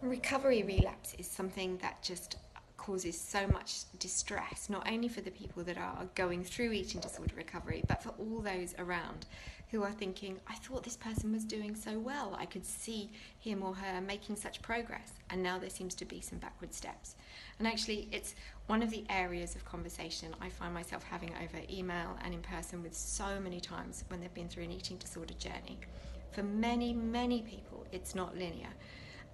Recovery relapse is something that just causes so much distress, not only for the people that are going through eating disorder recovery, but for all those around who are thinking, I thought this person was doing so well. I could see him or her making such progress, and now there seems to be some backward steps. And actually, it's one of the areas of conversation I find myself having over email and in person with so many times when they've been through an eating disorder journey. For many, many people, it's not linear,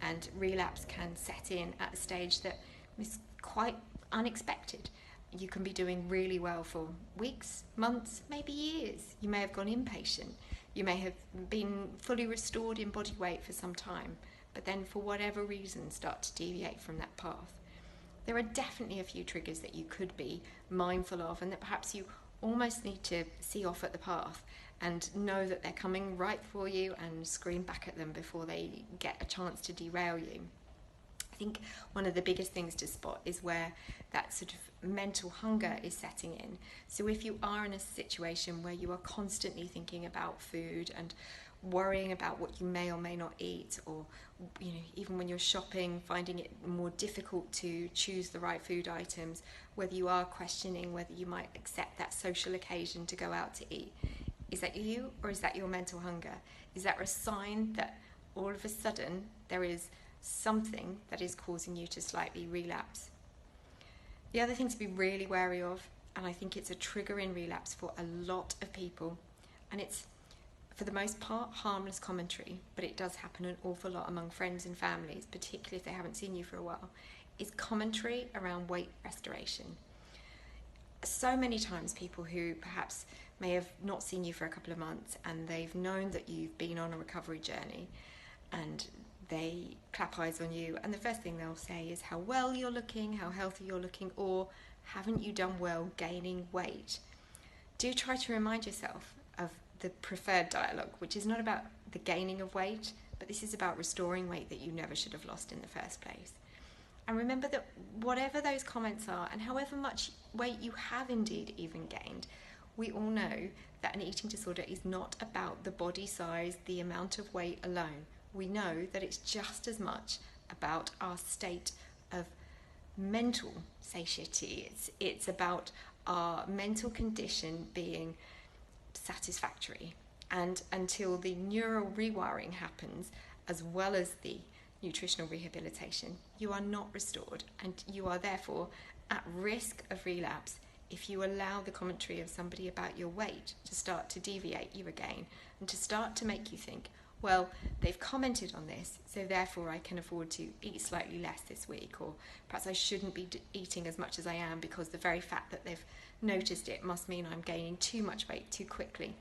and relapse can set in at a stage that is quite unexpected. You can be doing really well for weeks, months, maybe years. You may have gone inpatient. You may have been fully restored in body weight for some time, but then for whatever reason start to deviate from that path. There are definitely a few triggers that you could be mindful of, and that perhaps you almost need to see off at the path and know that they're coming right for you and scream back at them before they get a chance to derail you. I think one of the biggest things to spot is where that sort of mental hunger is setting in. So if you are in a situation where you are constantly thinking about food and worrying about what you may or may not eat, or even when you're shopping, finding it more difficult to choose the right food items, whether you are questioning whether you might accept that social occasion to go out to eat, is that you, or is that your mental hunger? Is that a sign that all of a sudden there is something that is causing you to slightly relapse? The other thing to be really wary of, and I think it's a trigger in relapse for a lot of people, and it's for the most part harmless commentary, but it does happen an awful lot among friends and families, particularly if they haven't seen you for a while, is commentary around weight restoration. So many times people who perhaps may have not seen you for a couple of months and they've known that you've been on a recovery journey, and they clap eyes on you, and the first thing they'll say is how well you're looking, how healthy you're looking, or haven't you done well gaining weight? Do try to remind yourself of the preferred dialogue, which is not about the gaining of weight, but this is about restoring weight that you never should have lost in the first place. And remember that whatever those comments are, and however much weight you have indeed even gained, we all know that an eating disorder is not about the body size, the amount of weight alone. We know that it's just as much about our state of mental satiety. It's about our mental condition being satisfactory. And until the neural rewiring happens, as well as the nutritional rehabilitation, you are not restored, and you are therefore at risk of relapse if you allow the commentary of somebody about your weight to start to deviate you again, and to start to make you think, well, they've commented on this, so therefore I can afford to eat slightly less this week, or perhaps I shouldn't be eating as much as I am because the very fact that they've noticed it must mean I'm gaining too much weight too quickly.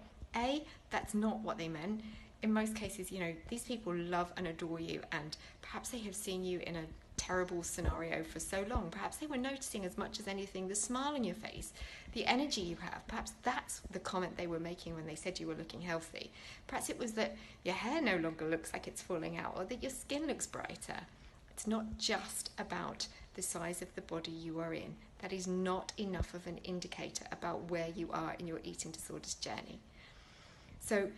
That's not what they meant. In most cases, these people love and adore you, and perhaps they have seen you in a terrible scenario for so long. Perhaps they were noticing as much as anything the smile on your face, the energy you have. Perhaps that's the comment they were making when they said you were looking healthy. Perhaps it was that your hair no longer looks like it's falling out, or that your skin looks brighter. It's not just about the size of the body you are in. That is not enough of an indicator about where you are in your eating disorders journey. So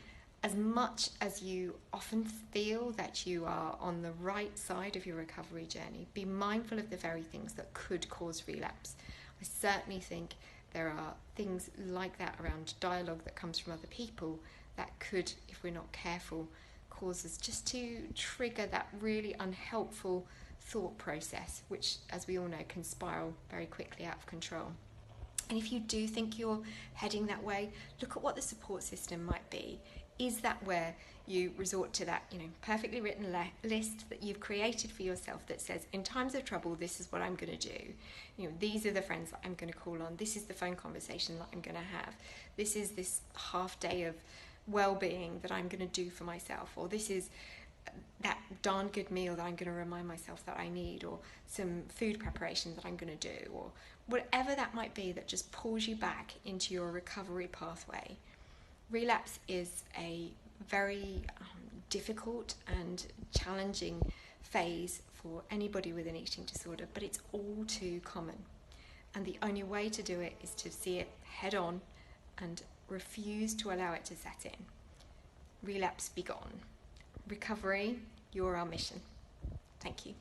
as much as you often feel that you are on the right side of your recovery journey, be mindful of the very things that could cause relapse. I certainly think there are things like that around dialogue that comes from other people that could, if we're not careful, cause us just to trigger that really unhelpful thought process, which, as we all know, can spiral very quickly out of control. And if you do think you're heading that way, look at what the support system might be. Is that where you resort to that, perfectly written list that you've created for yourself that says, in times of trouble, this is what I'm going to do. These are the friends that I'm going to call on. This is the phone conversation that I'm going to have. This is this half day of well-being that I'm going to do for myself. Or this is that darn good meal that I'm going to remind myself that I need, or some food preparation that I'm going to do, or whatever that might be that just pulls you back into your recovery pathway. Relapse is a very difficult and challenging phase for anybody with an eating disorder, but it's all too common. And the only way to do it is to see it head on and refuse to allow it to set in. Relapse be gone. Recovery, you're our mission. Thank you.